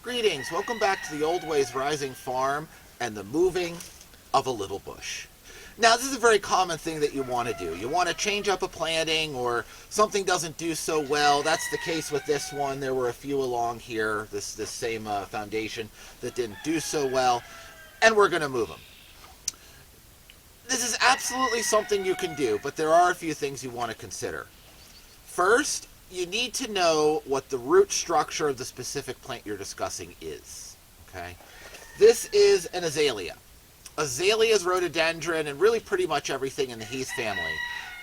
Greetings, welcome back to the Old Ways Rising Farm and the moving of a little bush. Now, this is a very common thing that you want to do. You want to change up a planting or something doesn't do so well. That's the case with this one. There were a few along here, this same foundation that didn't do so well, and we're going to move them. This is absolutely something you can do, but there are a few things you want to consider. First, you need to know what the root structure of the specific plant you're discussing is. Okay, this is an azalea. Azaleas, rhododendron, and really pretty much everything in the heath family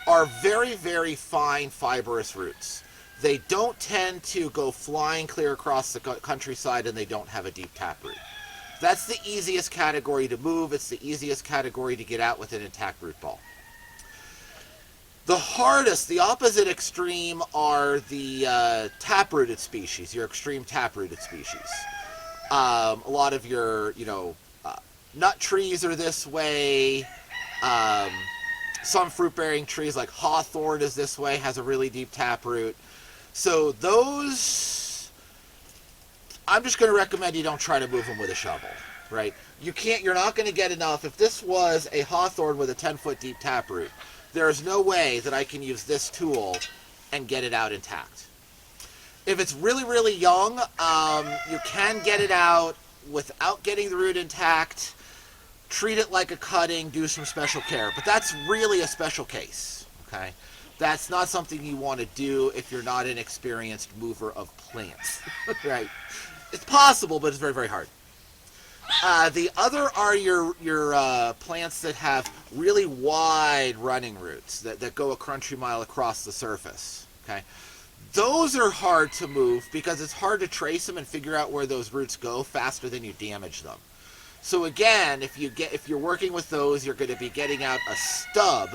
are very, very fine fibrous roots. They don't tend to go flying clear across the countryside, and they don't have a deep taproot. That's the easiest category to move. It's the easiest category to get out with an intact root ball. The hardest, the opposite extreme, are the taprooted species, your extreme taprooted species. A lot of your, nut trees are this way. Some fruit-bearing trees like hawthorn is this way, has a really deep taproot. So those, I'm just going to recommend you don't try to move them with a shovel, right? You're not going to get enough. If this was a hawthorn with a 10-foot deep taproot, there is no way that I can use this tool and get it out intact. If it's really, really young, you can get it out without getting the root intact. Treat it like a cutting, do some special care. But that's really a special case, okay? That's not something you want to do if you're not an experienced mover of plants, right? It's possible, but it's very, very hard. The other are your plants that have really wide running roots that go a country mile across the surface. Okay, those are hard to move because it's hard to trace them and figure out where those roots go faster than you damage them. So again, if you're working with those, you're going to be getting out a stub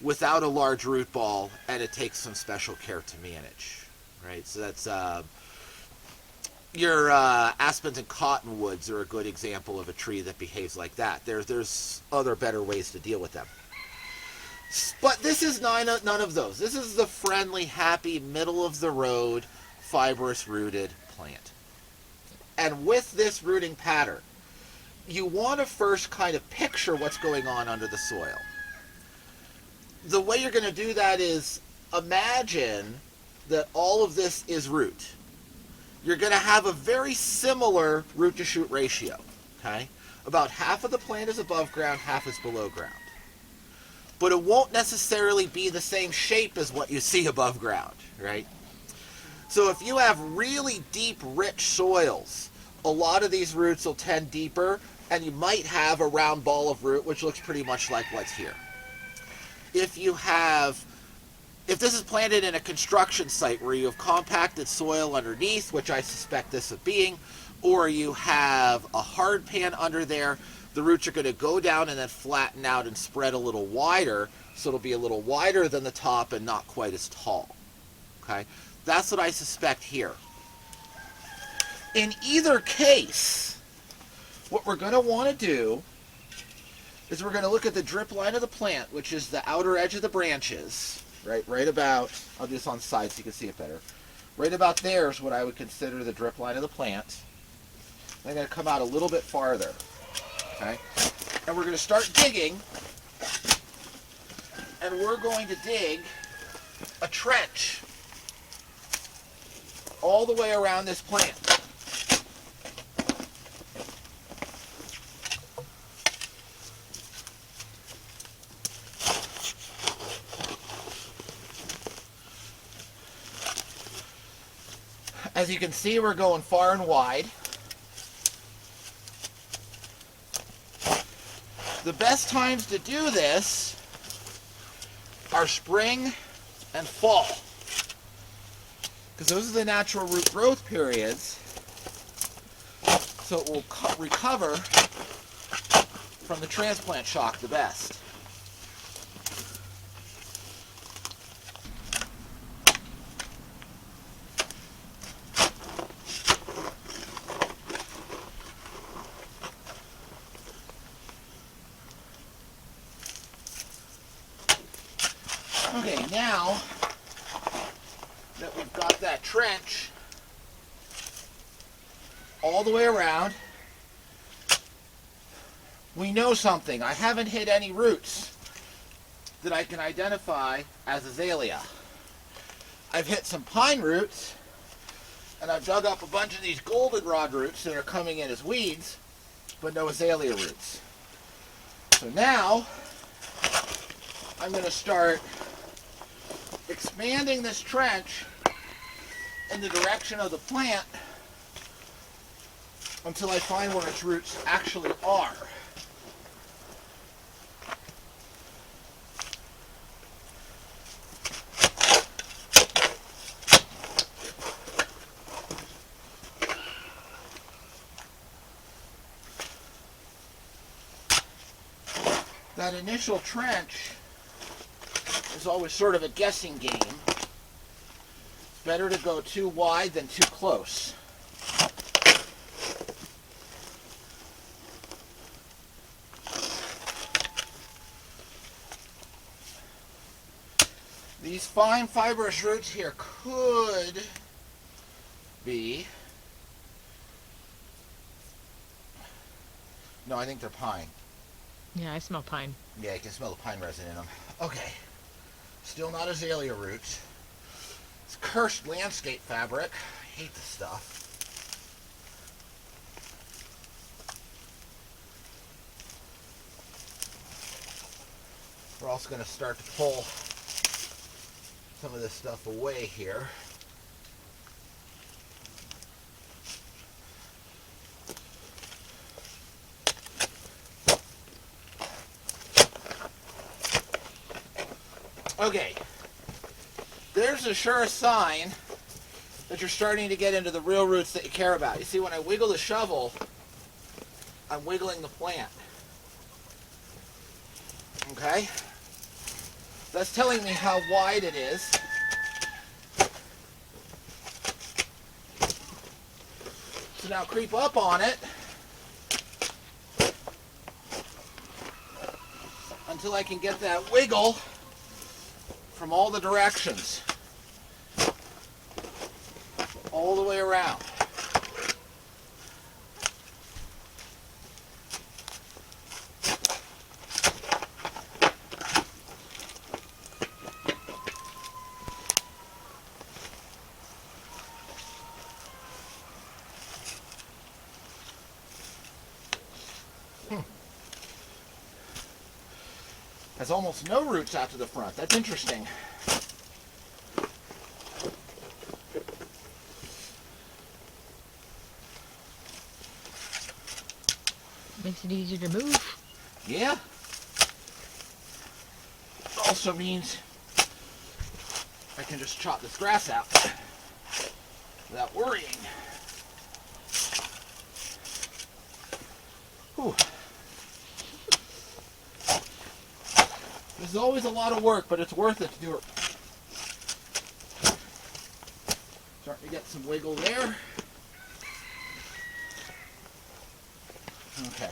without a large root ball, and it takes some special care to manage. Right, so that's. Your aspens and cottonwoods are a good example of a tree that behaves like that. There's other better ways to deal with them. But this is none of those. This is the friendly, happy, middle-of-the-road, fibrous-rooted plant. And with this rooting pattern, you want to first kind of picture what's going on under the soil. The way you're going to do that is imagine that all of this is root. You're going to have a very similar root-to-shoot ratio, okay? About half of the plant is above ground, half is below ground. But it won't necessarily be the same shape as what you see above ground, right? So if you have really deep, rich soils, a lot of these roots will tend deeper, and you might have a round ball of root, which looks pretty much like what's here. If this is planted in a construction site where you have compacted soil underneath, which I suspect this of being, or you have a hard pan under there, the roots are going to go down and then flatten out and spread a little wider, so it'll be a little wider than the top and not quite as tall. Okay? That's what I suspect here. In either case, what we're going to want to do is we're going to look at the drip line of the plant, which is the outer edge of the branches. Right about, I'll do this on the side so you can see it better. Right about there is what I would consider the drip line of the plant. I'm going to come out a little bit farther. Okay? And we're going to start digging. And we're going to dig a trench all the way around this plant. As you can see, we're going far and wide. The best times to do this are spring and fall, because those are the natural root growth periods, so it will recover from the transplant shock the best. Okay, now that we've got that trench, all the way around. We know something. I haven't hit any roots that I can identify as azalea. I've hit some pine roots, and I've dug up a bunch of these goldenrod roots that are coming in as weeds, but no azalea roots. So now, I'm going to start expanding this trench in the direction of the plant until I find where its roots actually are. That initial trench is always sort of a guessing game. It's better to go too wide than too close. These fine fibrous roots here could be... No, I think they're pine. Yeah, I smell pine. Yeah, you can smell the pine resin in them. Okay. Still not azalea roots. It's cursed landscape fabric. I hate this stuff. We're also going to start to pull some of this stuff away here. Okay, there's a sure sign that you're starting to get into the real roots that you care about. You see, when I wiggle the shovel, I'm wiggling the plant. Okay? That's telling me how wide it is. So now creep up on it until I can get that wiggle from all the directions, all the way around. Has almost no roots out to the front. That's interesting. Makes it easier to move. Yeah. It also means I can just chop this grass out without worrying. Whew. This is always a lot of work, but it's worth it to do it. Starting to get some wiggle there. Okay.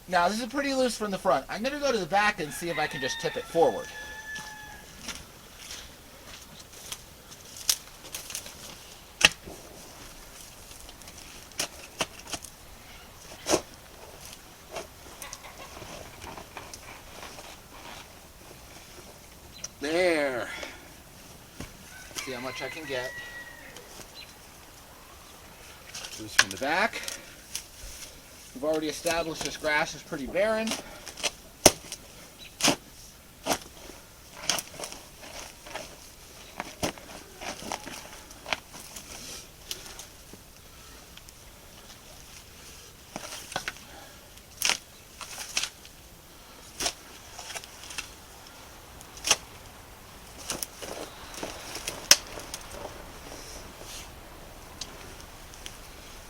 Now, this is pretty loose from the front. I'm going to go to the back and see if I can just tip it forward. There. See how much I can get. Loose from the back. We've already established this grass is pretty barren.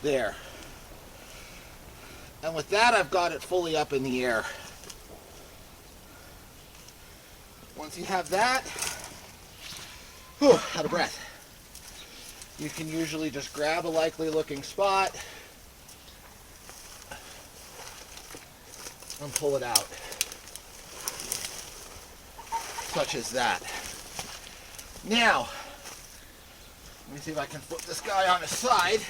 There. And with that, I've got it fully up in the air. Once you have that, whew, out of breath, you can usually just grab a likely looking spot and pull it out. Such as that. Now, let me see if I can flip this guy on his side.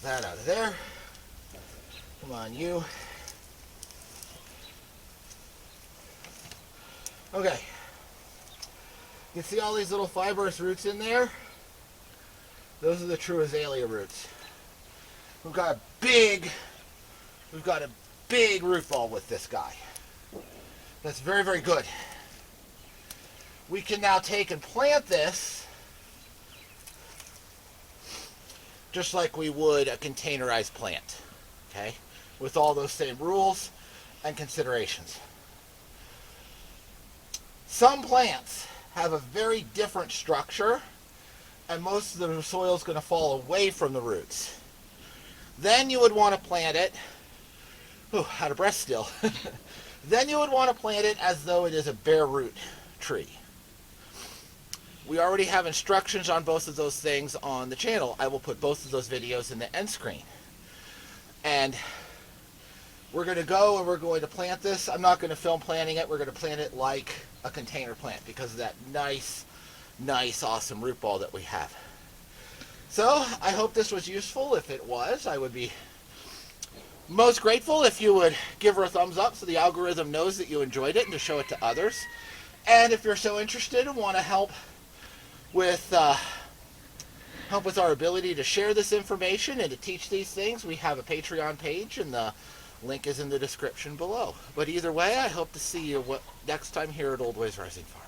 that out of there. Come on, you. Okay. You see all these little fibrous roots in there? Those are the true azalea roots. We've got a big root ball with this guy. That's very, very good. We can now take and plant this just like we would a containerized plant, okay? With all those same rules and considerations. Some plants have a very different structure, and most of the soil is going to fall away from the roots. Then you would want to plant it, out of breath still. Then you would want to plant it as though it is a bare root tree. We already have instructions on both of those things on the channel. I will put both of those videos in the end screen. And we're going to go and we're going to plant this. I'm not going to film planting it. We're going to plant it like a container plant because of that nice, awesome root ball that we have. So I hope this was useful. If it was, I would be most grateful if you would give her a thumbs up so the algorithm knows that you enjoyed it and to show it to others. And if you're so interested and want to help with our ability to share this information and to teach these things, we have a Patreon page and the link is in the description below. But either way, I hope to see you next time here at Old Ways Rising Farm.